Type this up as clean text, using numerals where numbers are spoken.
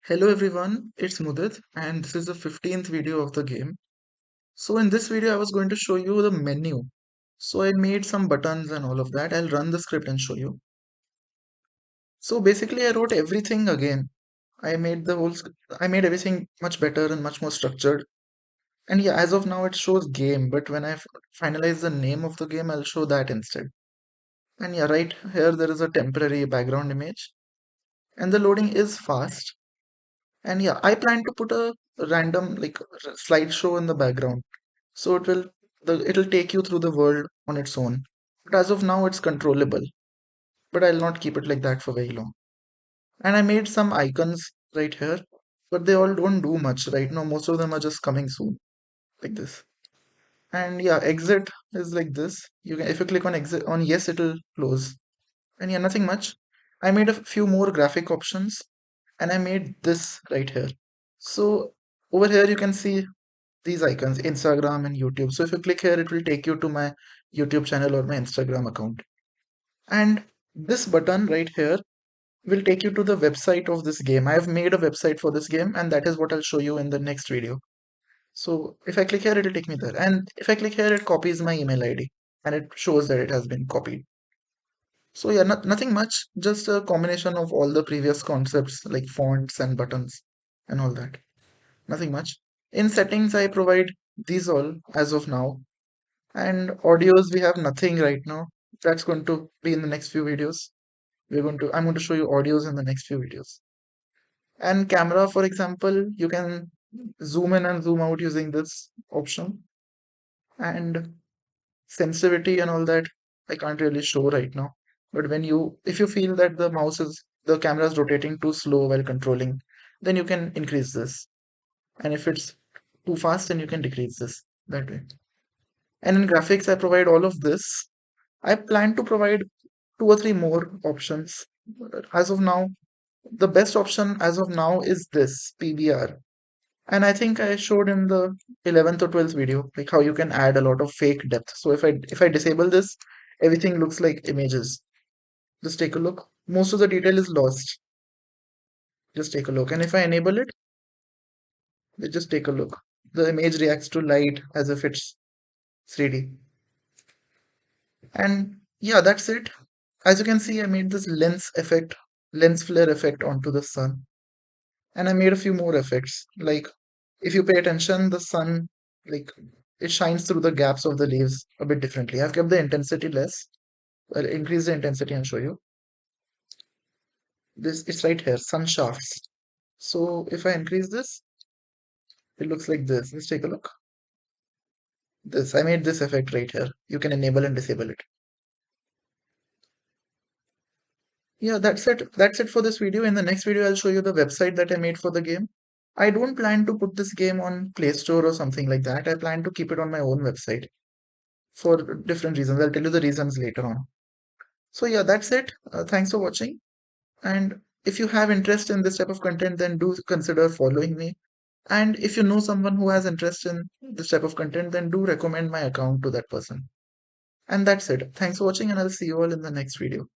Hello everyone, it's Mudit and this is the 15th video of the game. So in this video I was going to show you the menu. So I made some buttons and all of that. I'll run the script and show you. So basically I wrote everything again. I made everything much better and much more structured. And yeah, as of now it shows game, but when I finalize the name of the game, I'll show that instead. And yeah, right here there is a temporary background image and the loading is fast. And yeah, I plan to put a random slideshow in the background. So it'll take you through the world on its own. But as of now it's controllable. But I'll not keep it like that for very long. And I made some icons right here, but they all don't do much right now. Most of them are just coming soon, like this. And yeah, exit is like this. You can if you click on exit on yes, it'll close. And yeah, nothing much. I made a few more graphic options and I made this right here. So over here you can see these icons, Instagram and YouTube. So if you click here, it will take you to my YouTube channel or my Instagram account. And this button right here will take you to the website of this game. I have made a website for this game, and that is what I'll show you in the next video. So if I click here, it'll take me there. And if I click here, it copies my email ID and it shows that it has been copied. So yeah, nothing much, just a combination of all the previous concepts like fonts and buttons and all that. Nothing much. In settings, I provide these all as of now. And audios, we have nothing right now. That's going to be in the next few videos. I'm going to show you audios in the next few videos. And camera, for example, you can zoom in and zoom out using this option. And sensitivity and all that, I can't really show right now. But if you feel that the camera is rotating too slow while controlling, then you can increase this. And if it's too fast, then you can decrease this that way. And in graphics, I provide all of this. I plan to provide two or three more options. As of now, the best option as of now is this PBR. And I think I showed in the 11th or 12th video, like how you can add a lot of fake depth. So if I disable this, everything looks like images. Just take a look. Most of the detail is lost. Just take a look. And if I enable it, just take a look. The image reacts to light as if it's 3D. And yeah, that's it. As you can see, I made this lens flare effect onto the sun. And I made a few more effects. Like if you pay attention, the sun, like it shines through the gaps of the leaves a bit differently. I've kept the intensity less. I'll increase the intensity and show you. It's right here, sun shafts. So if I increase this, it looks like this. Let's take a look. I made this effect right here. You can enable and disable it. Yeah, that's it. That's it for this video. In the next video, I'll show you the website that I made for the game. I don't plan to put this game on Play Store or something like that. I plan to keep it on my own website for different reasons. I'll tell you the reasons later on. So yeah, that's it. Thanks for watching. And if you have interest in this type of content, then do consider following me. And if you know someone who has interest in this type of content, then do recommend my account to that person. And that's it. Thanks for watching, and I'll see you all in the next video.